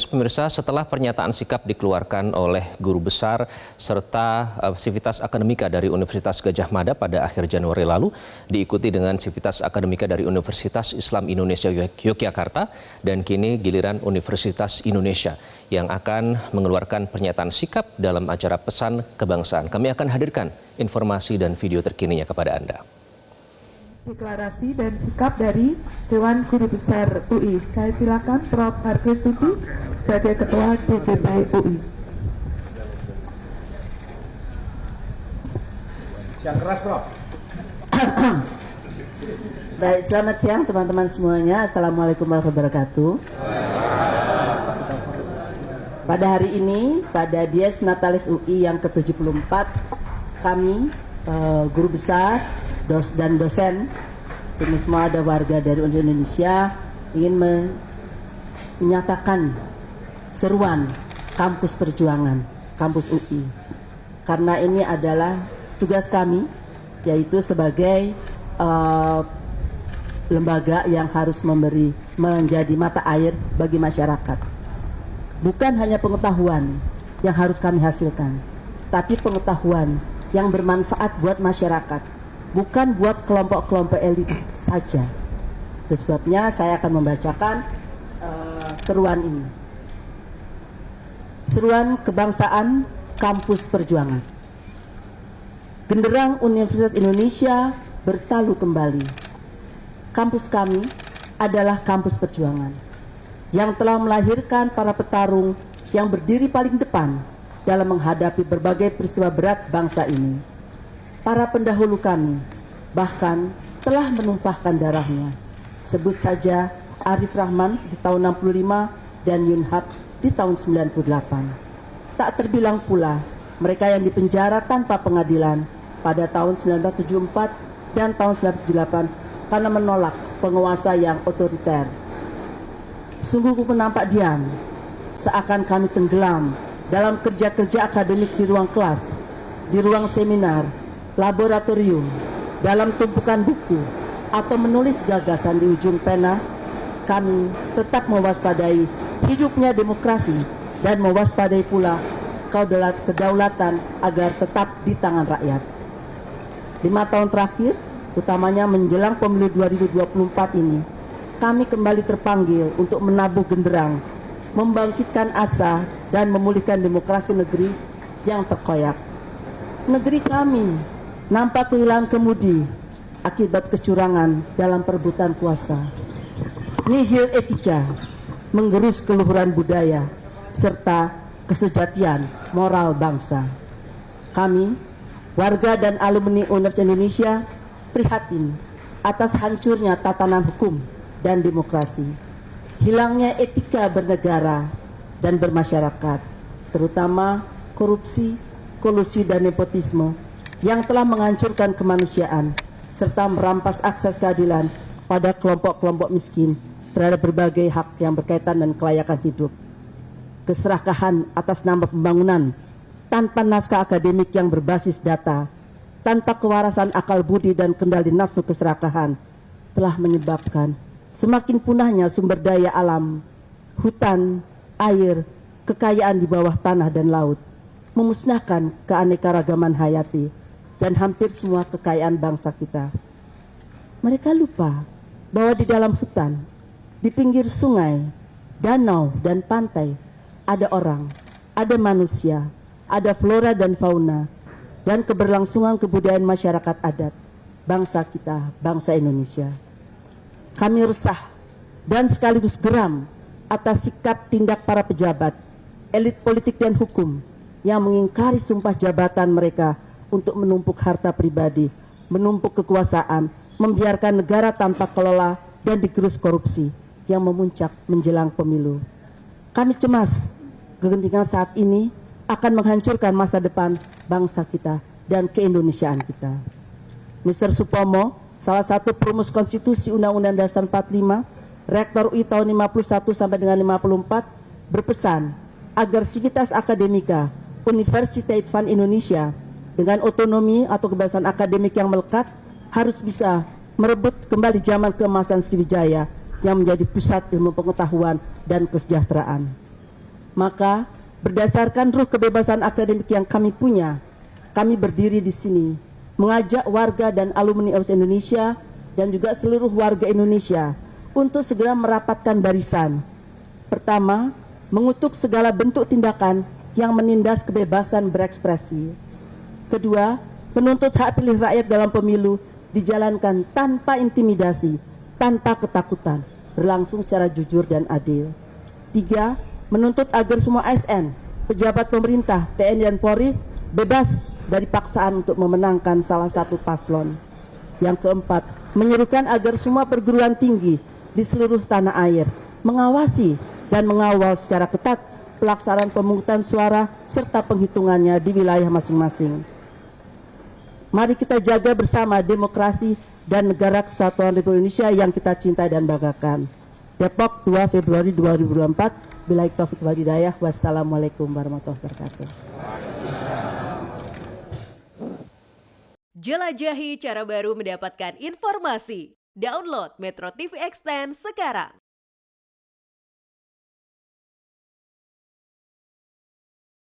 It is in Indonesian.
pemirsa, setelah pernyataan sikap dikeluarkan oleh guru besar serta Sivitas Akademika dari Universitas Gadjah Mada pada akhir Januari lalu, diikuti dengan Sivitas Akademika dari Universitas Islam Indonesia Yogyakarta, dan kini giliran Universitas Indonesia yang akan mengeluarkan pernyataan sikap dalam acara Pesan Kebangsaan. Kami akan hadirkan informasi dan video terkininya kepada Anda. Deklarasi dan sikap dari Dewan Guru Besar UI. Saya silakan Prof. Hargestuti sebagai Ketua DGP UI. Yang keras, Prof. Baik, selamat siang teman-teman semuanya. Assalamualaikum warahmatullahi wabarakatuh. Pada hari ini, pada Dies Natalis UI yang ke-74, kami, guru besar, dan dosen, ini semua ada warga dari Indonesia, ingin menyatakan seruan kampus perjuangan, kampus UI. Karena ini adalah tugas kami, yaitu sebagai lembaga yang harus menjadi mata air bagi masyarakat. Bukan hanya pengetahuan yang harus kami hasilkan, tapi pengetahuan yang bermanfaat buat masyarakat, bukan buat kelompok-kelompok elit saja. Itu sebabnya saya akan membacakan seruan ini. Seruan Kebangsaan Kampus Perjuangan. Genderang Universitas Indonesia bertalu kembali. Kampus kami adalah kampus perjuangan yang telah melahirkan para petarung yang berdiri paling depan dalam menghadapi berbagai peristiwa berat bangsa ini. Para pendahulu kami bahkan telah menumpahkan darahnya. Sebut saja Arif Rahman di tahun 65 dan Yunhab di tahun 98. Tak terbilang pula mereka yang dipenjara tanpa pengadilan pada tahun 1974 dan tahun 1978 karena menolak penguasa yang otoriter. Sungguh menampak diam, seakan kami tenggelam dalam kerja-kerja akademik di ruang kelas, di ruang seminar, laboratorium, dalam tumpukan buku, atau menulis gagasan di ujung pena. Kami tetap mewaspadai hidupnya demokrasi dan mewaspadai pula kedaulatan agar tetap di tangan rakyat. 5 tahun terakhir, utamanya menjelang pemilu 2024 ini, kami kembali terpanggil untuk menabuh genderang, membangkitkan asa dan memulihkan demokrasi negeri yang terkoyak. Negeri kami nampak kehilangan kemudi akibat kecurangan dalam perebutan kuasa. Nihil etika, menggerus keluhuran budaya, serta kesejatian moral bangsa. Kami, warga dan alumni Universitas Indonesia, prihatin atas hancurnya tatanan hukum dan demokrasi, hilangnya etika bernegara dan bermasyarakat, terutama korupsi, kolusi, dan nepotisme yang telah menghancurkan kemanusiaan serta merampas akses keadilan pada kelompok-kelompok miskin terhadap berbagai hak yang berkaitan dan kelayakan hidup. Keserakahan atas nama pembangunan tanpa naskah akademik yang berbasis data, tanpa kewarasan akal budi dan kendali nafsu keserakahan telah menyebabkan semakin punahnya sumber daya alam, hutan, air, kekayaan di bawah tanah dan laut, memusnahkan keanekaragaman hayati dan hampir semua kekayaan bangsa kita. Mereka lupa bahwa di dalam hutan, di pinggir sungai, danau, dan pantai ada orang, ada manusia, ada flora dan fauna, dan keberlangsungan kebudayaan masyarakat adat bangsa kita, bangsa Indonesia. Kami resah dan sekaligus geram atas sikap tindak para pejabat, elit politik dan hukum yang mengingkari sumpah jabatan mereka untuk menumpuk harta pribadi, menumpuk kekuasaan, membiarkan negara tanpa kelola dan digerus korupsi yang memuncak menjelang pemilu. Kami cemas kegentingan saat ini akan menghancurkan masa depan bangsa kita dan keindonesiaan kita. Mr. Supomo, salah satu perumus konstitusi Undang-Undang Dasar 45, Rektor UI tahun 51 sampai dengan 54, berpesan agar Sivitas Akademika Universitas Islam Indonesia dengan otonomi atau kebebasan akademik yang melekat harus bisa merebut kembali zaman keemasan Sriwijaya yang menjadi pusat ilmu pengetahuan dan kesejahteraan. Maka berdasarkan ruh kebebasan akademik yang kami punya, kami berdiri di sini mengajak warga dan alumni Universitas Indonesia dan juga seluruh warga Indonesia untuk segera merapatkan barisan. Pertama, mengutuk segala bentuk tindakan yang menindas kebebasan berekspresi. Kedua, menuntut hak pilih rakyat dalam pemilu dijalankan tanpa intimidasi, tanpa ketakutan, berlangsung secara jujur dan adil. Tiga, menuntut agar semua ASN, pejabat pemerintah, TNI dan Polri bebas dari paksaan untuk memenangkan salah satu paslon. Yang keempat, menyerukan agar semua perguruan tinggi di seluruh tanah air mengawasi dan mengawal secara ketat pelaksanaan pemungutan suara serta penghitungannya di wilayah masing-masing. Mari kita jaga bersama demokrasi dan negara kesatuan Republik Indonesia yang kita cintai dan banggakan. Depok, 2 Februari 2024. Billahi taufiq wal hidayah. Wassalamualaikum warahmatullahi wabarakatuh. Jelajahi cara baru mendapatkan informasi. Download Metro TV Extend sekarang.